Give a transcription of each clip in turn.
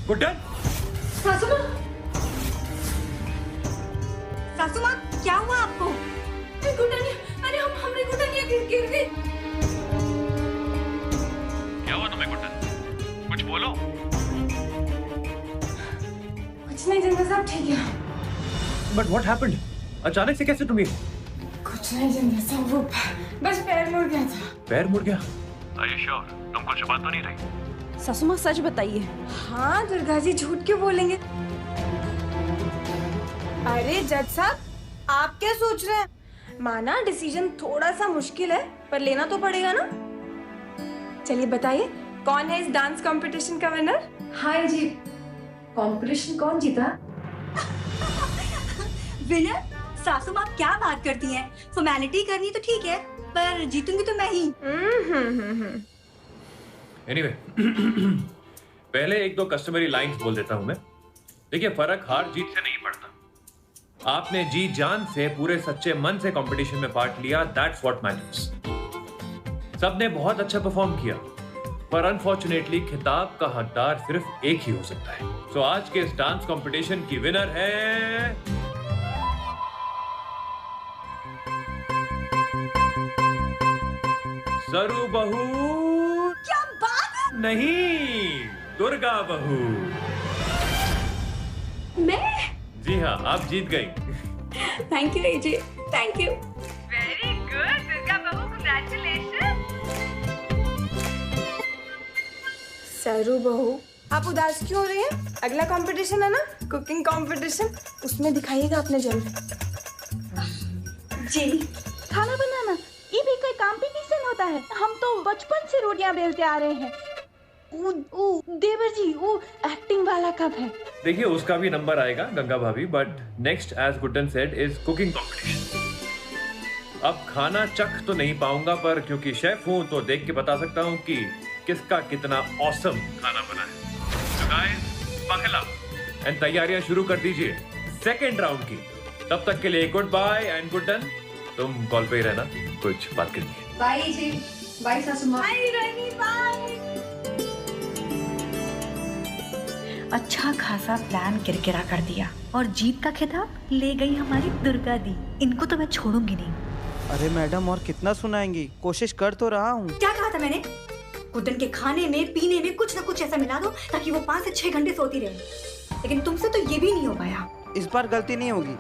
गुड्डन। सासू माँ, सासू माँ, क्या हुआ आपको? गुड्डन, अरे हमने गुड्डन ये गिर गई। क्या हुआ तुम्हें गुड्डन? कुछ बोलो। कुछ नहीं जिंदा साहब, ठीक है। But what happened? अचानक से कैसे तुम्हें? कुछ नहीं जिंदा साहब, वो बस पैर मुड़ गया था। पैर मुड़ गया? Are you sure? तुम कुछ बात तो नहीं रही? सासू माँ सच बताइए। हाँ दुर्गा जी, झूठ क्यों बोलेंगे? अरे जज साहब, आप क्या सोच रहे हैं? माना डिसीजन थोड़ा सा मुश्किल है, पर लेना तो पड़ेगा ना। चलिए बताइए, कौन है इस डांस कंपटीशन का विनर? हाय जी, कंपटीशन कौन जीता? विनर? सासू माँ क्या बात करती हैं? फॉर्मेलिटी करनी तो ठीक है, पर जीतूंगी तो मैं ही। Anyway, पहले एक दो कस्टमरी लाइंस बोल देता हूं मैं। देखिए, फर्क हार जीत से नहीं पड़ता। आपने जी जान से, पूरे सच्चे मन से कंपटीशन में पार्ट लिया, दैट्स व्हाट मैटर्स। सबने बहुत अच्छा परफॉर्म किया, पर अनफॉर्चुनेटली खिताब का हकदार सिर्फ एक ही हो सकता है। तो आज के इस डांस कंपटीशन की विनर है सरू बहू। क्या बात है? नहीं, दुर्गा बहू। मैं? जी हाँ, आप जीत गई। Thank you AJ, thank you. Very good Durga बहू, कांग्रेचुलेशन। सरू बहू, आप उदास क्यों हो रही हैं? अगला कंपटीशन है ना, कुकिंग कंपटीशन, उसमें दिखाइएगा अपने जलवे। जी। खाना बनाना ये भी कोई कंपटीशन होता है? हम तो बचपन से रोटियां बेलते आ रहे हैं। देवर जी, वो एक्टिंग वाला कब है? देखिए, उसका भी नंबर आएगा गंगा भाभी, but next as Guddan said is cooking competition. अब खाना चख तो नहीं पाऊंगा, पर क्योंकि शेफ हूं तो देख के बता सकता हूं कि किसका कितना ऑसम खाना बना है। तो गाइस, बकल अप एंड तैयारियां शुरू कर दीजिए सेकेंड राउंड की। तब तक के लिए गुड बाय एंड गुड्डन, तुम कॉल पे ही रहना, कुछ बात करनी है। बाय जी, बाय सासू माँ। बाय रानी, बाय। अच्छा खासा प्लान किरकिरा कर दिया और जीत का खिताब ले गई हमारी दुर्गा दी। इनको तो मैं छोड़ूंगी नहीं। अरे मैडम, और कितना सुनाएंगी? कोशिश कर तो रहा हूँ। क्या कहा था मैंने? गुड्डन के खाने में पीने में कुछ ना कुछ ऐसा मिला दो ताकि वो 5 से 6 घंटे सोती रहे, लेकिन तुमसे तो ये भी नहीं हो पाया। इस बार गलती नहीं होगी।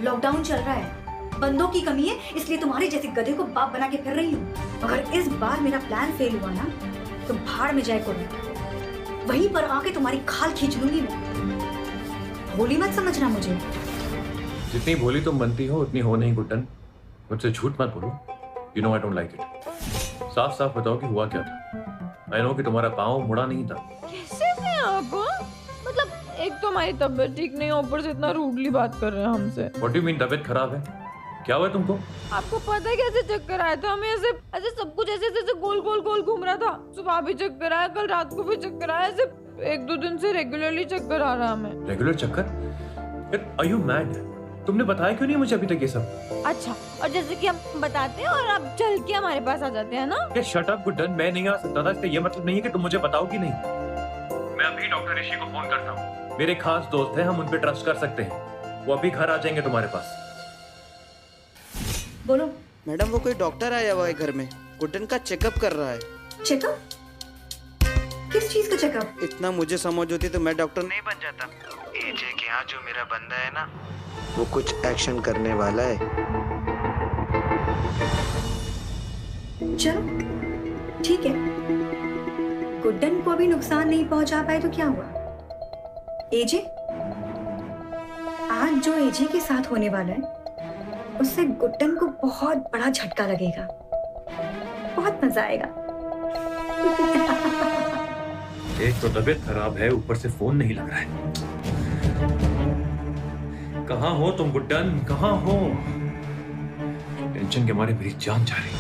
लॉकडाउन चल रहा है, बंदों की कमी है, इसलिए तुम्हारे जैसे गधे को बाप बना के फिर रही हूँ। अगर इस बार मेरा प्लान फेल हुआ ना, तो भाड़ में जाए करूँ, वहीं पर आके तुम्हारी खाल खींच लूंगी मैं। भोली मत समझना मुझे। जितनी भोली तुम बनती हो उतनी हो नहीं गुड्डन। मुझसे झूठ मत बोलो। You know I don't like it. साफ साफ बताओ कि हुआ क्या था। आई नो कि तुम्हारा पाँव मुड़ा नहीं था। कैसे थे आप? मतलब एक तो हमारी तबीयत ठीक नहीं, ऊपर से इतना रूडली बात कर रहे हैं हमसे। व्हाट डू यू मीन तबीयत खराब है? क्या हुआ तुमको? आपको पता है कैसे चक्कर आया था? हमें ऐसे ऐसे सब कुछ ऐसे गोल गोल गोल घूम रहा था। सुबह भी चक्कर आया, कल रात को भी चक्कर आया, ऐसे 1-2 दिन से रेगुलरली चक्कर आ रहा है हमें। रेगुलर चक्कर? Are you mad? तुमने बताया क्यों नहीं मुझे अभी तक ये सब? अच्छा, और जैसे कि हम बताते हैं और आप चल के हमारे पास आ जाते हैं ना? ये शट अप गुड्डन, मैं नहीं आ सकता था, इसका ये मतलब नहीं है कि तुम मुझे बताओगी नहीं। मैं अभी डॉक्टर ऋषि को फोन करता हूँ। मेरे खास दोस्त हैं, हम उन पे ट्रस्ट कर सकते हैं। वो अभी घर आ जाएंगे तुम्हारे पास। बोलो। मैडम, वो कोई डॉक्टर आया हुआ है घर में, गुड्डन का चेकअप कर रहा है। चेकअप? किस चीज का चेकअप? इतना मुझे समझ होती तो मैं डॉक्टर नहीं बन जाता। एजे के यहाँ जो मेरा बंदा है ना, वो कुछ एक्शन करने वाला है। चलो ठीक है, गुड्डन को भी नुकसान नहीं पहुंचा पाए तो क्या हुआ? एजे, आज जो एजे के साथ होने वाला है उससे गुड्डन को बहुत बड़ा झटका लगेगा, बहुत मजा आएगा। एक तो तबीयत खराब है, ऊपर से फोन नहीं लग रहा है। कहाँ हो तुम गुड्डन, कहाँ हो? टेंशन के मारे मेरी जान जा रही।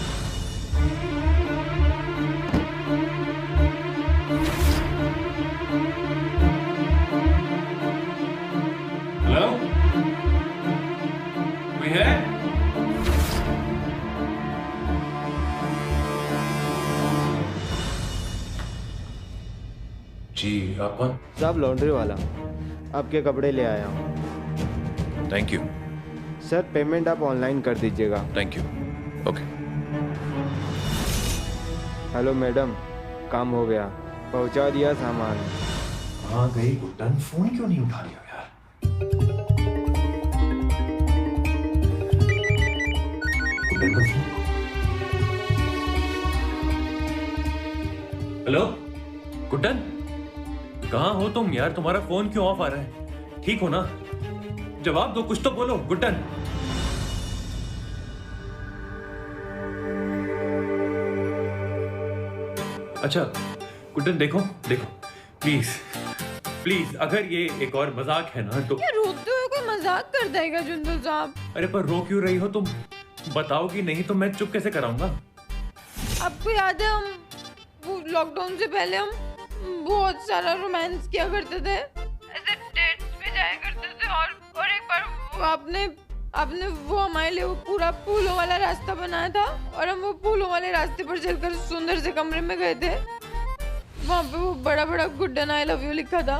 हेलो, कोई है? जी आप कौन? साहब लॉन्ड्री वाला, आपके कपड़े ले आया हूँ। Thank you. सर पेमेंट आप ऑनलाइन कर दीजिएगा। Thank you. Okay. Hello madam, काम हो गया, पहुंचा दिया सामान। कहाँ गई गुड्डन? फोन क्यों नहीं उठा लिया यार? गुड्डन का फोन। हेलो गुड्डन, कहाँ हो तुम यार? तुम्हारा फोन क्यों ऑफ आ रहा है? ठीक हो ना? जवाब दो, कुछ तो बोलो गुड्डन। अच्छा गुड्डन, देखो देखो, प्लीज प्लीज, अगर ये एक और मजाक है ना तो। क्या रोते हुए कोई मजाक कर देगा जिंदल साहब? अरे पर रो क्यों रही हो तुम? बताओगी नहीं तो मैं चुप कैसे कराऊंगा? आपको याद है हम वो लॉकडाउन से पहले हम बहुत सारा रोमांस किया करते थे, ऐसे डेट्स पे जाया करते थे, और एक बार आपने वो हमारे लिए वो पूरा फूलों वाला रास्ता बनाया था और हम वो फूलों वाले रास्ते पर चलकर सुंदर से कमरे में गए थे। वहाँ पे वो बड़ा बड़ा गुड्डन आई लव यू लिखा था।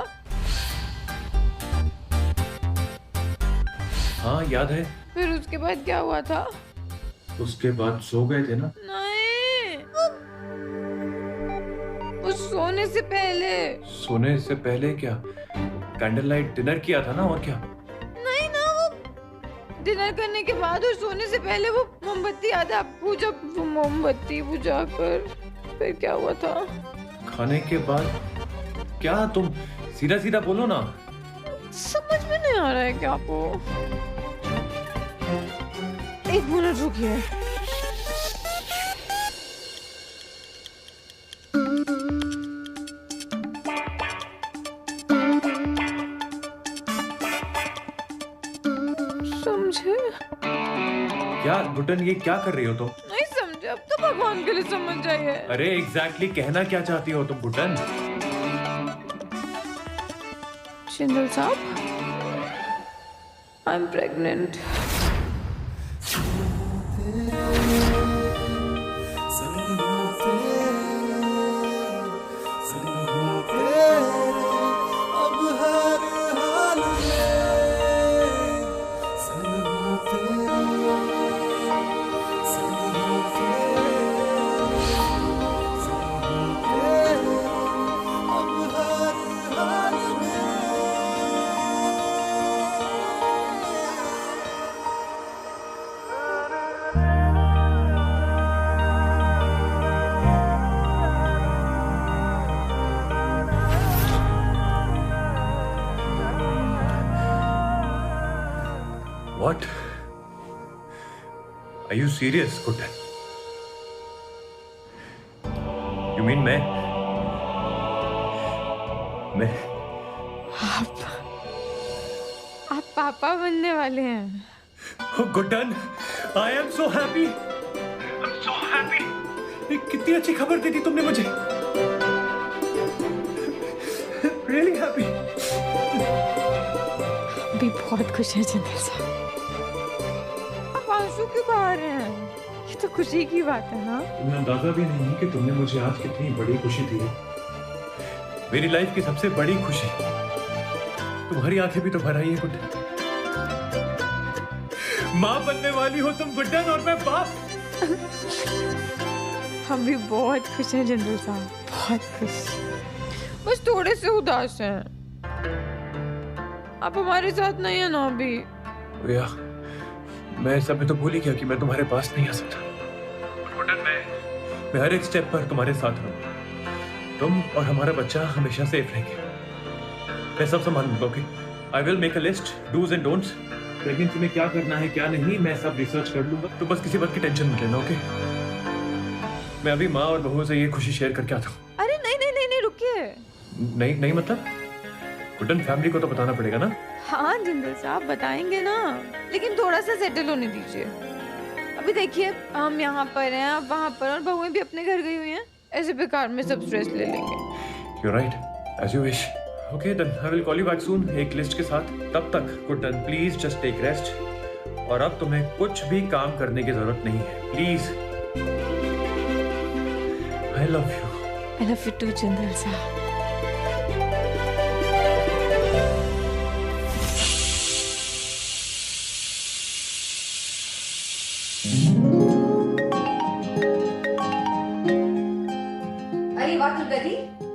हाँ याद है। फिर उसके बाद क्या हुआ था? उसके बाद सो गए थे ना? नहीं, वो सोने से पहले। सोने से पहले क्या? कैंडल लाइट डिनर किया था ना, और क्या? नहीं ना, वो डिनर करने के बाद और सोने से पहले वो मोमबत्ती याद है आपको? जब वो मोमबत्ती बुझा कर फिर क्या हुआ था? खाने के बाद क्या? तुम सीधा सीधा बोलो ना। समझ में नहीं आ रहा है क्या आपको? एक मिनट रुकिए। समझे? क्या गुड्डन, ये क्या कर रही हो तुम? नहीं समझे? अब तो भगवान के लिए समझ जाइए। अरे एग्जैक्टली कहना क्या चाहती हो तुम गुड्डन? जिंदल साहब, I am pregnant. What? Are you serious, Guड्डन? You mean मैं आप पापा बनने वाले हैं? Oh, Guddan, I am so happy. I'm so happy. ये कितनी अच्छी खबर दी थी तुमने मुझे. Really happy. भी बहुत खुश है जिंदल साहब। आप आंसू क्यों बहा रहे हैं? ये तो खुशी की बात है ना। तुम्हें अंदाजा भी नहीं कि तुमने मुझे आज कितनी बड़ी खुशी दी है। मेरी लाइफ की सबसे बड़ी खुशी। तुम्हारी आंखें भी तो भर आई है गुड्डन। माँ बनने वाली हो तुम गुड्डन, और मैं बाप। हम भी बहुत खुश हैं जिंदल साहब, बहुत खुश। बस थोड़े से उदास हैं। आप हमारे साथ नहीं है ना अभी? भैया, मैं सब में तो भूल ही गया कि मैं तुम्हारे पास नहीं आ सकता। गुड्डन, मैं हर एक स्टेप पर तुम्हारे साथ रहूंगा। तुम और हमारा बच्चा हमेशा सेफ रहेंगे। मैं सब संभाल लूंगा, okay? I will make a list, dos and don'ts. Pregnancy में क्या करना है क्या नहीं, मैं सब रिसर्च कर लूंगा। तो बस किसी बात की टेंशन मत लेना, ओके? मैं अभी माँ और बहू से ये खुशी शेयर करके आता हूँ। अरे नहीं नहीं नहीं नहीं, रुकिए। नहीं मतलब? गुड्डन, फैमिली को तो बताना पड़ेगा ना? हाँ जिंदल साहब, बताएंगे ना, लेकिन थोड़ा सा सेटल होने दीजिए। अभी देखिए, हम यहाँ पर हैं, आप वहाँ पर, और बहुएं भी अपने घर गई हुई हैं। ऐसे बेकार में सब स्ट्रेस ले लेंगे। You're right, as you wish. Okay, then I will call you back soon, एक लिस्ट के साथ। तब तक Guddan, please just take rest. और अब तुम्हें कुछ भी काम करने की जरूरत नहीं है, please. I love you. I love you too, Jindal साहब।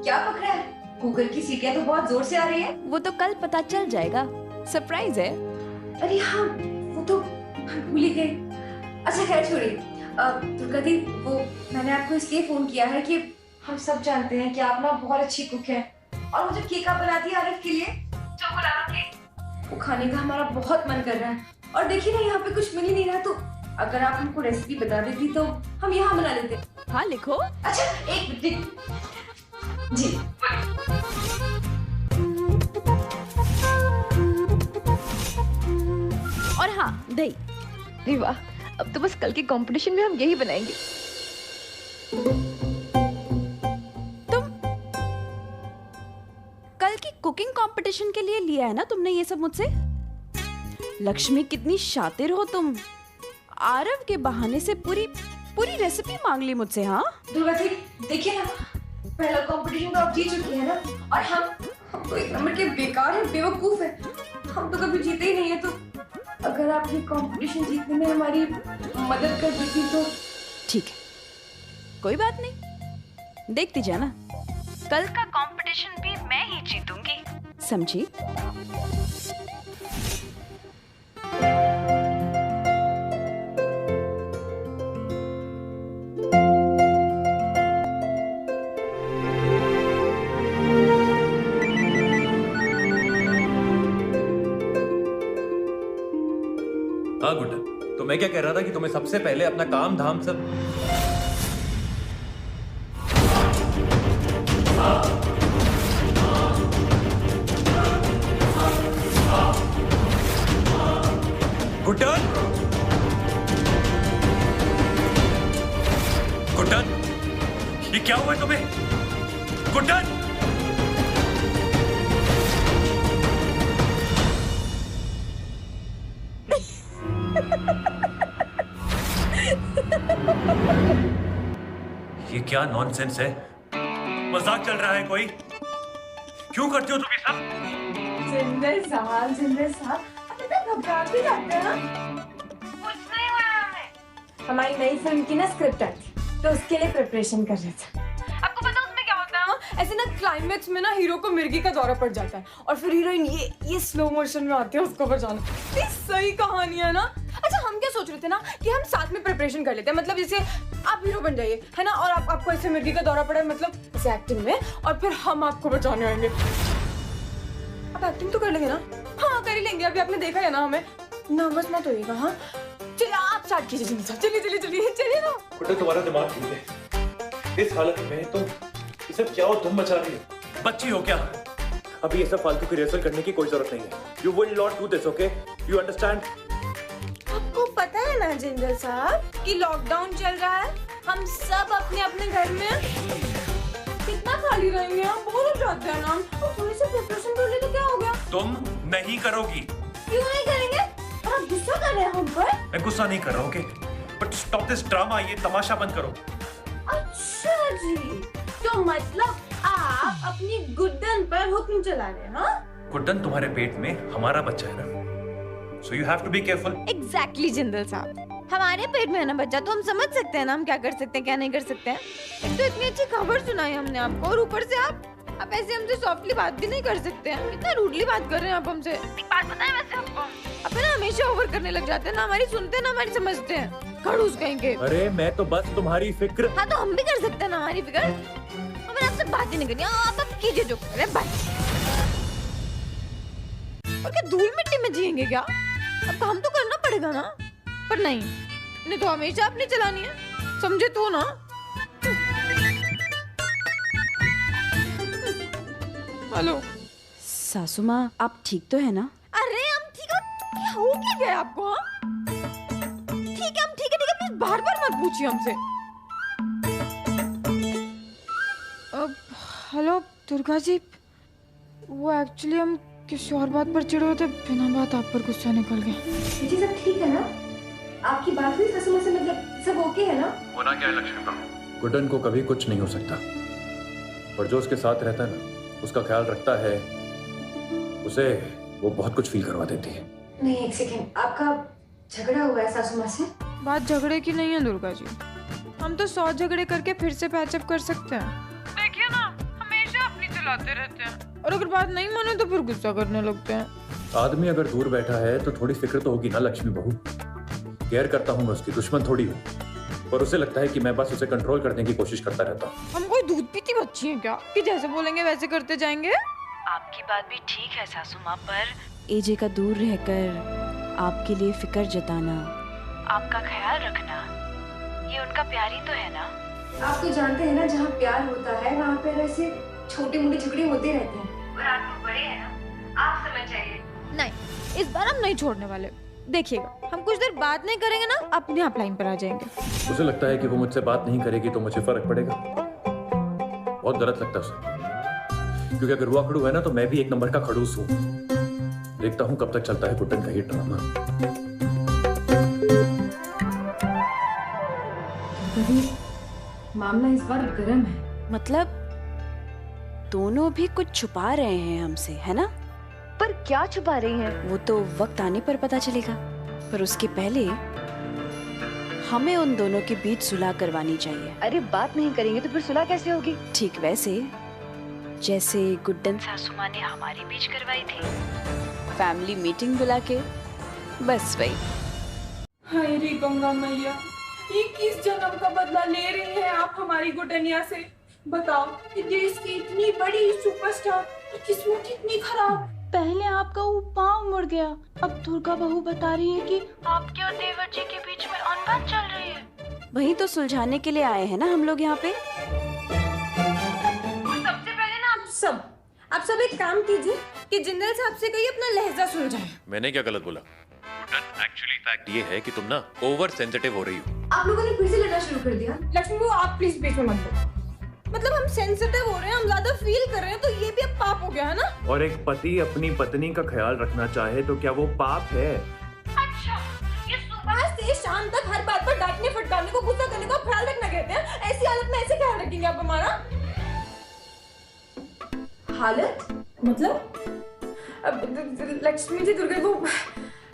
क्या पकड़ा है? कुकर की सीटियां तो बहुत जोर से आ रही है। वो तो कल पता चल जाएगा, सरप्राइज है। अरे हाँ, वो तो भूल ही गए। अच्छा खैर छोड़िए। दुर्गा दी, वो मैंने आपको इसलिए फोन किया है कि हम सब जानते हैं कि आप ना बहुत अच्छी कुक हैं और वो जो केक आप बनाती है आरिफ के लिए, चॉकलेट केक, वो खाने का हमारा बहुत मन कर रहा है। और देखिए ना, यहाँ पे कुछ मिल ही नहीं रहा, तो अगर आप हमको रेसिपी बता देती तो हम यहाँ बना लेते। हाँ लिखो। अच्छा एक मिनट जी। और हाँ, दही। अरे वाह, अब तो बस कल के कंपटीशन में हम यही बनाएंगे। तुम कल की कुकिंग कंपटीशन के लिए लिया है ना तुमने ये सब मुझसे? लक्ष्मी कितनी शातिर हो तुम, आरव के बहाने से पूरी रेसिपी मांग ली मुझसे। हाँ दुर्गा जी, देखिए ना, पहला कंपटीशन तो आप जीत चुकी है ना, और हम तो एक नंबर के बेकार है, बेवकूफ है। हम तो कभी जीते ही नहीं है, तो अगर आप ये कंपटीशन जीतने में हमारी मदद कर देती तो। ठीक है, कोई बात नहीं, देखती जाना, कल का कंपटीशन भी मैं ही जीतूंगी, समझी? हाँ गुड्डन, तो मैं क्या कह रहा था कि तुम्हें सबसे पहले अपना काम धाम सब। गुड्डन, गुड्डन, ये क्या हुआ तुम्हें? गुड्डन, ये क्या नॉनसेंस है? मजाक चल रहा है कोई? क्यों करते हो तुम ये सब? जिंदर साहब, आप इतना घबरा क्यों जाते हैं? कुछ नहीं हुआ हमें। हमारी नई फिल्म की ना स्क्रिप्ट आई थी, तो उसके लिए प्रिपरेशन कर रहे थे। आपको पता उसमें क्या होता है? ऐसे ना क्लाइमेक्स में ना हीरो को मिर्गी का दौरा पड़ जाता है और फिर हीरोइन ये स्लो मोशन में आती है उसको बचाने। ये सही कहानी है ना? अच्छा हम क्या सोच रहे थे ना कि हम साथ में प्रिपरेशन कर लेते हैं, मतलब जैसे आप हीरो बन जाइए है ना, और आपको ऐसे मिर्गी का दौरा पड़ा है, मतलब ऐसे एक्टिंग में, और फिर हम आपको बचाने आएंगे। आप एक्टिंग तो कर लेंगे ना? हाँ कर ही लेंगे, अभी आपने देखा है ना हमें। नर्वस मत होइएगा। हाँ चलिए आप स्टार्ट कीजिए, चलिए ना। गुड्डन, तुम्हारा दिमाग ठीक है? इस हालत में तो ये सब क्या हो तुम मचा रही हो? बच्ची हो क्या? अभी ये सब फालतू की रिहर्सल करने की कोई जरूरत नहीं है। You will not do this, okay? You understand? आपको पता है ना जिंदल साहब कि लॉकडाउन चल रहा है, हम सब अपने अपने घर में, कितना खाली रहेंगे, हम बोर हो जाते हैं ना। हम थोड़ी सी प्रिपरेशन कर ले तो क्या हो गया? तुम नहीं करोगी। क्यों नहीं करेंगे? आप गुस्सा कर रहे हैं हम पर? मैं गुस्सा नहीं कर रहा हूँ, okay? But stop this drama, ये तमाशा बंद करो। अच्छा जी, तो मतलब आप अपनी गुड्डन पर हुक्म चला रहे हैं? हाँ गुड्डन, तुम्हारे पेट में हमारा बच्चा है ना, so you have to be careful. Exactly Jindal साहब, हमारे पेट में है ना बच्चा, तो हम समझ सकते हैं ना हम क्या कर सकते हैं क्या नहीं कर सकते हैं। एक तो इतनी अच्छी खबर सुनाई हमने आपको, और ऊपर से आप ऐसे हमसे सॉफ्टली बात भी नहीं कर सकते हैं। कितना रूडली बात कर रहे हैं आप हमसे। एक बात बताएं वैसे आपको, आप है ना हमेशा ओवर करने लग जाते हैं ना, हमारी सुनते हैं ना हमारी समझते हैं, खड़ूस कहेंगे। अरे मैं तो बस तुम्हारी फिक्र। हाँ तो हम भी कर सकते हैं ना हमारी फिक्र। हमें आपसे बात ही नहीं करनी, आप कीजिए जो कर रहे हैं, बाय। और क्या धूल मिट्टी में जिएंगे क्या? अब काम तो करना पड़ेगा ना, पर नहीं तो हमेशा अपनी चलानी है, समझे तो ना। हेलो सासू माँ, आप ठीक तो है ना? अरे हम ठीक हो, क्या हो क्या गया आपको? हाँ ठीक है, हम ठीक है, प्लीज बार बार मत पूछिए हमसे। अब हेलो दुर्गा जी, वो एक्चुअली हम किसी और बात पर चिढ़े होते, बिना बात आप पर गुस्सा निकल गया। जी सब ठीक है ना? आपकी बात हुई सासू माँ से, मतलब सब ओके है ना? होना क्या है लक्ष्मी बाबू? गुड्डन को कभी कुछ नहीं हो सकता, और जो उसके साथ रहता है ना, उसका ख्याल रखता है, उसे वो बहुत कुछ फील करवा देती है। नहीं एक सेकेंड, आपका झगड़ा हुआ है सासू माँ से? बात झगड़े की नहीं है दुर्गा जी, हम तो 100 झगड़े करके फिर से पैचअप कर सकते हैं। देखिए ना, हमेशा चिल्लाते रहते हैं और अगर बात नहीं माने तो फिर गुस्सा करने लगते हैं। आदमी अगर दूर बैठा है तो थोड़ी फिक्र तो होगी ना लक्ष्मी बहू। केयर करता हूँ मैं उसकी, दुश्मन थोड़ी हूँ। पर उसे लगता है कि मैं बस उसे कंट्रोल करने की कोशिश करता रहता हूँ। हम कोई दूध पीती बच्ची हैं क्या कि जैसे बोलेंगे वैसे करते जाएंगे? आपकी बात भी ठीक है सासू माँ, पर एजे का दूर रहकर आपके लिए फिक्र जताना, आपका ख्याल रखना, ये उनका प्यार ही तो है ना। आप तो जानते हैं ना, जहाँ प्यार होता है वहाँ पे ऐसे छोटे मोटे झगड़े होते रहते हैं। और आप तो बड़े हैं ना, आप समझ जाइए। नहीं, इस बार हम नहीं छोड़ने वाले। देखिएगा, हम कुछ देर बात नहीं करेंगे ना, अपने आप लाइन पर आ जाएंगे। उसे लगता है कि वो मुझसे बात नहीं करेगी तो मुझे फर्क पड़ेगा। बहुत गलत लगता है उसे, क्योंकि अगर वो अकड़ू है ना तो मैं भी एक नंबर का खड़ूस हूँ। देखता हूँ कब तक चलता है गुड्डन का ये ड्रामा। मामला इस बार गर्म है। मतलब दोनों भी कुछ छुपा रहे हैं हमसे, है ना? पर क्या छुपा रही हैं? वो तो वक्त आने पर पता चलेगा, पर उसके पहले हमें उन दोनों के बीच सुलह करवानी चाहिए। अरे बात नहीं करेंगे तो फिर सुलह कैसे होगी? ठीक वैसे जैसे गुड्डन सासू माँ ने हमारे बीच करवाई थी, फैमिली मीटिंग बुला के, बस वही। हाय रे गंगा मैया, ये किस जन्म का बदला ले रही है आप हमारी गुडनिया से? बताओ, ये देश की इतनी बड़ी सुपरस्टार, किस्मत इतनी खराब। पहले आपका वो पाँव मुड़ गया, अब दुर्गा बहू बता रही है कि आपके और देवर जी के बीच में अनबन चल रही है। वही तो सुलझाने के लिए आए हैं ना हम लोग यहाँ पे। सबसे पहले ना आप सब एक काम कीजिए कि जिंदल साहब से कहिए अपना लहजा सुलझाएं। मैंने क्या गलत बोला? एक्चुअली फैक्ट ये है कि तुम ना ओवर सेंसिटिव हो रही हो। आप लोगों ने फिर से लड़ना शुरू कर दिया। लक्ष्मी वो आप प्लीज बीच में मत बोलो। मतलब हम सेंसिटिव हो रहे हैं, हम ज्यादा फील कर रहे हैं, तो ये भी अब पाप हो गया है ना? और एक पति अपनी पत्नी का ख्याल रखना चाहे तो क्या वो पाप है? अच्छा, ये सुबह से शाम तक हर बात पर डांटने फटकारने को, गुस्सा करने को ख्याल रखना कहते हैं। ऐसी हालत में ऐसे ख्याल रखेंगे आप हमारा? हालत मतलब? अब लक्ष्मी जी, दुर्गा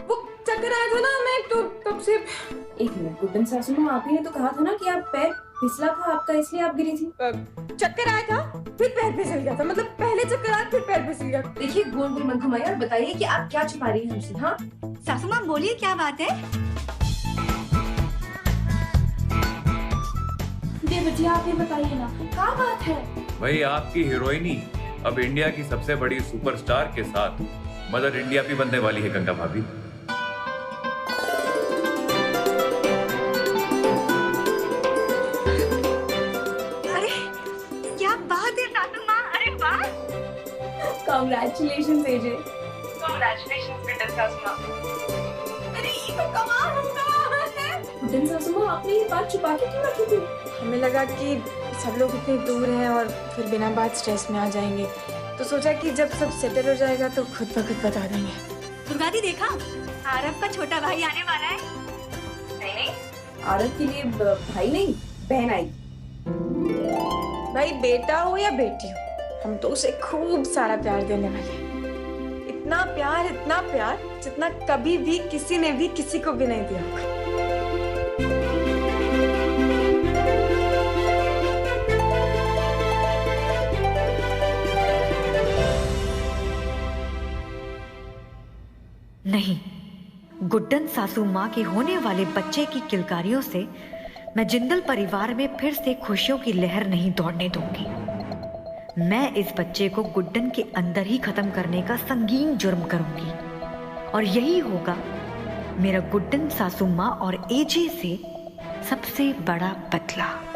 वो चक्कर आया था ना हमें, तो तब से। एक मिनट गुड्डन सासू माँ, आप ही ने तो कहा था ना कि आप पैर फिसला था आपका, इसलिए आप गिरी थी। चक्कर आया था फिर पैर फिसल गया था, मतलब पहले चक्कर आया फिर पैर फिसल गया। देखिए गोल गोल मत घुमाइए और बताइए कि आप क्या छुपा रही हैं हमसे। हाँ सासू माँ बोलिए, क्या बात है? देवर जी आप ही बताइए ना, क्या बात है? भाई आपकी हीरोइनी अब इंडिया की सबसे बड़ी सुपरस्टार के साथ मदर इंडिया भी बनने वाली है गंगा भाभी। Congratulations AJ. Congratulations गुड्डन सासू माँ। अरे ये तो कमाल है। गुड्डन सासू माँ, आपने ये बात छुपा के क्यों रखी थी? हमें लगा कि सब लोग इतने दूर हैं और फिर बिना बात स्ट्रेस में आ जाएंगे, तो सोचा कि जब सब सेटल हो जाएगा तो खुद ब खुद बता देंगे। दुर्गा दी देखा, आरव का छोटा भाई आने वाला है। नहीं, आरव के लिए भाई नहीं बहन आई। भाई बेटा हो या बेटी हो, हम तो उसे खूब सारा प्यार देने वाले हैं। इतना प्यार जितना कभी भी किसी ने भी किसी को भी नहीं दिया होगा। नहीं, गुड्डन सासू माँ के होने वाले बच्चे की किलकारियों से मैं जिंदल परिवार में फिर से खुशियों की लहर नहीं दौड़ने दूंगी। मैं इस बच्चे को गुड्डन के अंदर ही खत्म करने का संगीन जुर्म करूंगी, और यही होगा मेरा गुड्डन सासू माँ और एजे से सबसे बड़ा बदला।